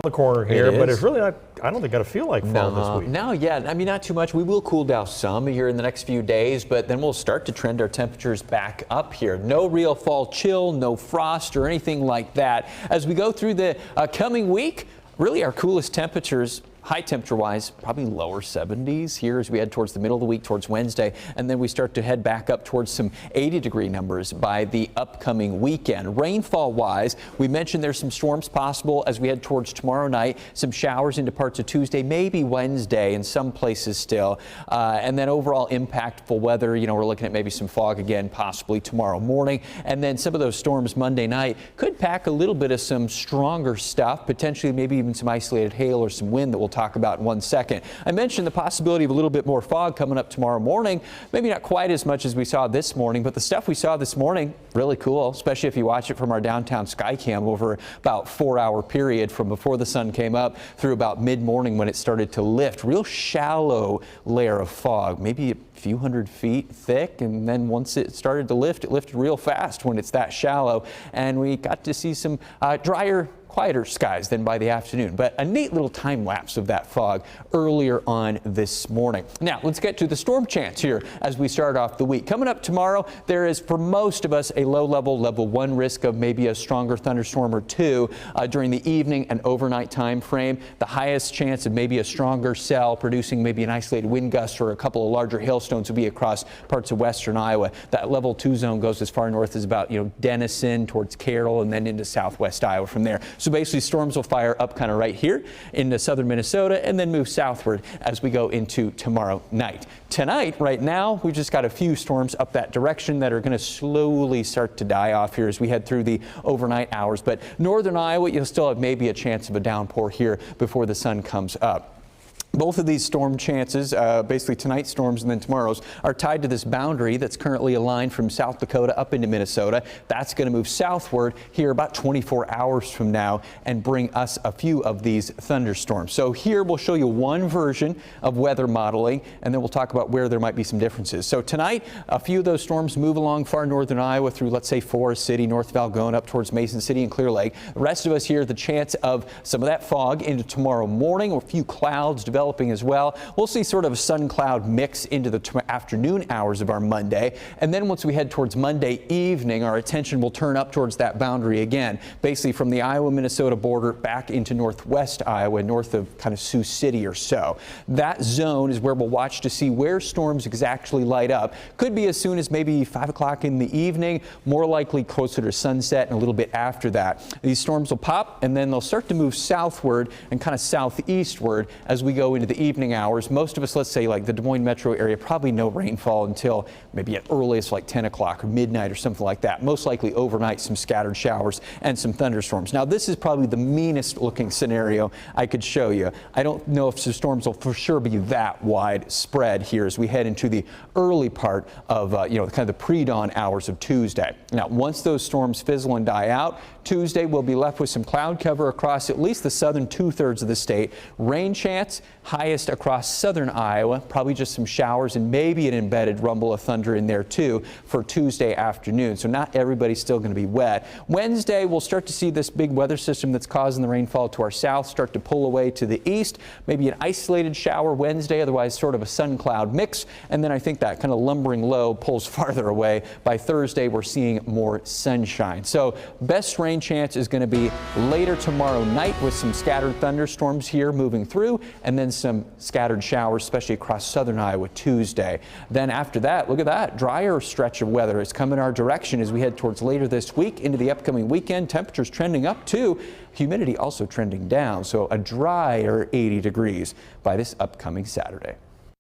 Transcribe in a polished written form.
the corner here, but is. it's really not, I don't think got to feel like fall this week. No, yeah, I mean, not too much. We will cool down some here in the next few days, but then we'll start to trend our temperatures back up here. No real fall chill, no frost or anything like that. As we go through the coming week, really our coolest temperatures, high temperature wise, probably lower 70s here as we head towards the middle of the week, towards Wednesday, and then we start to head back up towards some 80-degree numbers by the upcoming weekend. Rainfall wise, we mentioned there's some storms possible as we head towards tomorrow night, some showers into parts of Tuesday, maybe Wednesday in some places still, and then overall impactful weather. You know, we're looking at maybe some fog again possibly tomorrow morning, and then some of those storms Monday night could pack a little bit of some stronger stuff, potentially maybe even some isolated hail or some wind that we'll talk about in 1 second. I mentioned the possibility of a little bit more fog coming up tomorrow morning. Maybe not quite as much as we saw this morning, but the stuff we saw this morning, really cool, especially if you watch it from our downtown Skycam over about 4-hour period from before the sun came up through about mid-morning when it started to lift. Real shallow layer of fog, maybe a few hundred feet thick, and then once it started to lift, it lifted real fast when it's that shallow, and we got to see some drier, quieter skies than by the afternoon, but a neat little time lapse of that fog earlier on this morning. Now let's get to the storm chance here as we start off the week. Coming up tomorrow, there is for most of us a low-level level 1 risk of maybe a stronger thunderstorm or two during the evening and overnight time frame. The highest chance of maybe a stronger cell producing maybe an isolated wind gust or a couple of larger hailstones will be across parts of western Iowa. That level 2 zone goes as far north as about Denison towards Carroll and then into southwest Iowa from there. So basically storms will fire up kind of right here into southern Minnesota and then move southward as we go into tomorrow night. Tonight, right now, we've just got a few storms up that direction that are going to slowly start to die off here as we head through the overnight hours. But northern Iowa, you'll still have maybe a chance of a downpour here before the sun comes up. Both of these storm chances, basically tonight's storms and then tomorrow's, are tied to this boundary that's currently aligned from South Dakota up into Minnesota. That's going to move southward here about 24 hours from now and bring us a few of these thunderstorms. So here we'll show you one version of weather modeling, and then we'll talk about where there might be some differences. So tonight, a few of those storms move along far northern Iowa through, let's say, Forest City, North Valgona, up towards Mason City and Clear Lake. The rest of us here, the chance of some of that fog into tomorrow morning, or a few clouds developing as well. We'll see sort of a sun cloud mix into the afternoon hours of our Monday. And then once we head towards Monday evening, our attention will turn up towards that boundary again, basically from the Iowa-Minnesota border back into northwest Iowa, north of kind of Sioux City or so. That zone is where we'll watch to see where storms exactly light up. Could be as soon as maybe 5 o'clock in the evening, more likely closer to sunset and a little bit after that. These storms will pop and then they'll start to move southward and kind of southeastward as we go into the evening hours. Most of us, let's say like the Des Moines metro area, probably no rainfall until maybe at earliest like 10 o'clock or midnight or something like that. Most likely overnight, some scattered showers and some thunderstorms. Now this is probably the meanest looking scenario I could show you. I don't know if the storms will for sure be that widespread here as we head into the early part of kind of the pre-dawn hours of Tuesday. Now once those storms fizzle and die out, Tuesday we'll be left with some cloud cover across at least the southern 2/3 of the state. Rain chance highest across southern Iowa, probably just some showers and maybe an embedded rumble of thunder in there too for Tuesday afternoon. So not everybody's still going to be wet. Wednesday we'll start to see this big weather system that's causing the rainfall to our south start to pull away to the east. Maybe an isolated shower Wednesday, otherwise sort of a sun cloud mix. And then I think that kind of lumbering low pulls farther away. By Thursday we're seeing more sunshine. So best rain chance is going to be later tomorrow night with some scattered thunderstorms here moving through and then some scattered showers, especially across southern Iowa Tuesday. Then after that, look at that drier stretch of weather is coming our direction as we head towards later this week into the upcoming weekend. Temperatures trending up too, humidity also trending down. So a drier 80 degrees by this upcoming Saturday.